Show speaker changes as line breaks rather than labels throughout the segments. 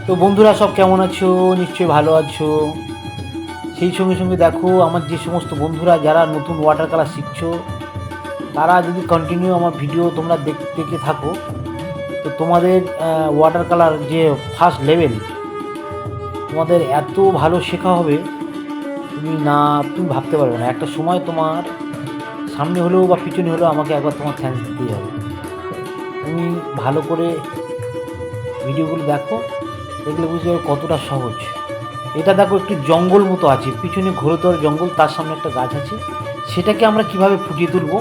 তো বন্ধুরা সব কেমন আছো? নিশ্চয়ই ভালো আছো। সেই সঙ্গে সঙ্গে দেখো, আমার যে সমস্ত বন্ধুরা যারা নতুন ওয়াটার কালার শিখছো, তারা যদি কন্টিনিউ আমার ভিডিও তোমরা দেখতে থাকো, তো তোমাদের ওয়াটার কালার যে ফার্স্ট লেভেল, তোমাদের এত ভালো শেখা হবে, তুমি ভাবতে পারবে না। একটা সময় তোমার সামনে হলেও বা পিছনে হলেও আমাকে একবার তোমার থ্যাঙ্কস দিতেই হবে। তুমি ভালো করে ভিডিওগুলো দেখো, দেখলে বুঝতে পারবে কতটা সহজ। এটা দেখো, একটু জঙ্গল মতো আছে, পিছনে ঘোরতর জঙ্গল, তার সামনে একটা গাছ আছে। সেটাকে আমরা কিভাবে ফুটিয়ে তুলবো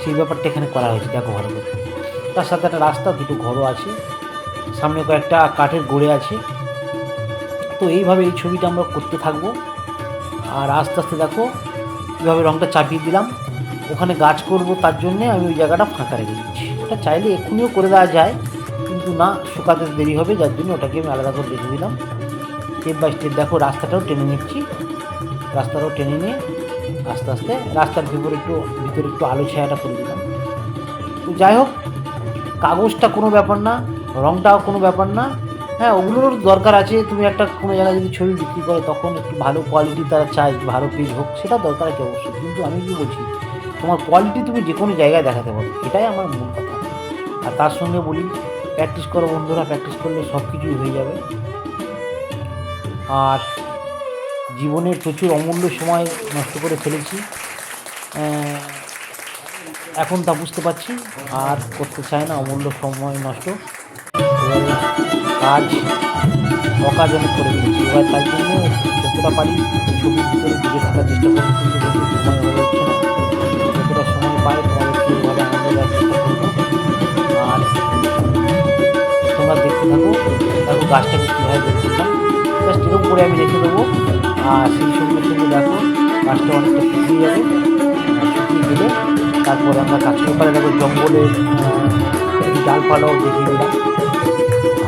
সেই ব্যাপারটা এখানে করা হয়েছে, দেখো ভালো করে। তার সাথে একটা রাস্তা, দুটো ঘরও আছে, সামনে কয়েকটা কাঠের গোড়ে আছে। তো এইভাবে এই ছবিটা আমরা করতে থাকবো। আর আস্তে আস্তে দেখো কীভাবে রঙটা চাপিয়ে দিলাম। ওখানে গাছ করব, তার জন্যে আমি ওই জায়গাটা ফাঁকা রেখে দিচ্ছি। ওটা চাইলে এক্ষুনিও করে দেওয়া যায়, কিন্তু না, শুকাতে দেরি হবে, যার জন্য ওটাকে আমি আলাদা করে রেখে দিলাম। স্টেপ বাই স্টেপ দেখো, রাস্তাটাও টেনে নিচ্ছি। রাস্তাটাও টেনে নিয়ে আস্তে আস্তে রাস্তার ভিতরে একটু আলো ছায়াটা করে দিলাম। তো যাই হোক, কাগজটা কোনো ব্যাপার না, রঙটাও কোনো ব্যাপার না। হ্যাঁ, ওগুলোর দরকার আছে। তুমি একটা কোনো জায়গায় যদি ছবি বিক্রি করে, তখন একটু ভালো কোয়ালিটি তারা চায়, ভালো পেজ হোক, সেটা দরকার আছে অবশ্যই। কিন্তু আমি কি বলছি, তোমার কোয়ালিটি তুমি যে কোনো জায়গায় দেখাতে পারো, এটাই আমার মূল কথা। আর তার সঙ্গে বলি, প্র্যাকটিস করো বন্ধুরা, প্র্যাকটিস করলে সব কিছুই হয়ে যাবে। আর জীবনের প্রচুর অমূল্য সময় নষ্ট করে ফেলেছি, এখন তা বুঝতে পারছি, আর করতে চাই না অমূল্য সময় নষ্ট। এবারে কাজ অকাজ অনেক করে ফেলেছি, এবার তাই জন্য যতটা পারি ছবির ভিতরে ঢুকে থাকার চেষ্টা করবো, কিন্তু সময় হয়ে উঠছে না। যতটা সময় পাই তোমাদেরকে এভাবে আনন্দ দেওয়ার চেষ্টা করবো। আর তোমরা দেখতে থাকো, দেখো গাছটাকে কীভাবে বের করলাম। জাস্ট এরকম করে আমি রেখে দেবো। আর সেই সঙ্গে সঙ্গে দেখো গাছটা অনেকটা শুকিয়ে যাবে। শুকিয়ে গেলে তারপরে আমরা গাছের ব্যাপারে দেখো জঙ্গলের ডালপালাও দেখিয়ে দিলাম।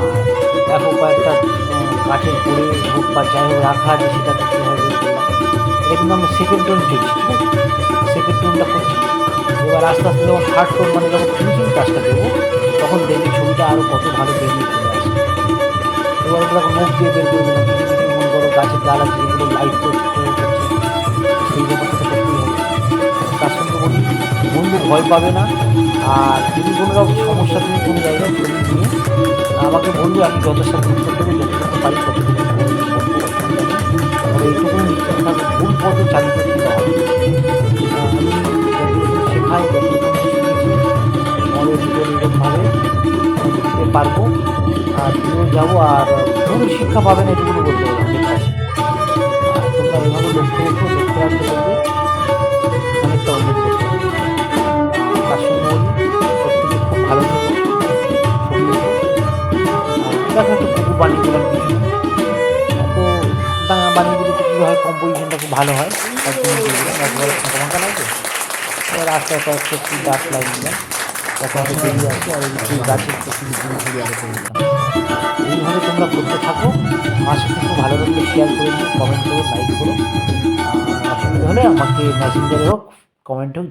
আর দেখো কয়েকটা গাছের পরে হোক বা যাই হোক রাখা আছে, সেটাকে কীভাবে বের করলাম। এটা কিন্তু আমরা সেকেন্ড টোন চেয়েছি, ঠিক আছে? সেকেন্ড টোনটা করছি। এবার আস্তে আস্তে যখন থার্ড টোন, মানে যখন ফিনিশিং কাজটা দেবো, তখন দেখবি ছবিটা আরও কত ভালো বেরিয়ে চলে আসে। এবার ওটা তখন মুখ দিয়ে বের করে দিলাম। কিছু কিছু মনে করো গাছের ডাল আছে, যেগুলো লাইট করছে, সেই ব্যাপারটা তো করতেই হবে। তার সঙ্গে বলি, বন্ধু ভয় পাবে না। আর যদি কোনো রকম সমস্যা তুমি কোনো জায়গায় ছবি নিয়ে আমাকে বলবে, আমি যথাসাধ্য উত্তর দেবো, যতটুকু পারি ততটুকু বলবো, অসুবিধা নেই। তবে এইটুকু নিশ্চিত থাকবে, ভুল পথে চালিত দিতে হবে। আমি যতটুকু শেখাই, যতটুকু শিখেছি, মনের ভিতরে এরকমভাবে দিতে পারবো। আর দিয়েও যাবো। আর ভুল শিক্ষা পাবে না, এটুকুনি বলতে পারবো, ঠিক আছে? আর তোমরা এভাবে লক্ষ্য রেখো, লক্ষ্য রাখতে পারবে, অনেকটা উন্নত করতে পারবে। তার সঙ্গে বলি, প্রত্যেকে খুব ভালো থেকো, ছবি রেখো। দেখো একটা পুকুর বানিয়ে দিলাম কিছু, তো বানিয়ে দিলে তো কী হয়, কম্পোজিশনটা খুব ভালো হয়। তার জন্য দিয়ে দিলাম, একবারে ফাঁকা ফাঁকা লাগবে। এবার আস্তে আস্তে আস্তে একটু গাছ লাগিয়ে দিলাম, যাতে আমাদের বেরিয়ে আসে। আর এই গাছের একটু ঘুরে আলো করে দিলাম। এইভাবে তোমরা করতে থাকো। আশা করি ভালো লাগলে শেয়ার করে দিও, কমেন্ট করো, লাইক করো। অসুবিধা হলে আমাকে মেসেঞ্জারে হোক, কমেন্ট হোক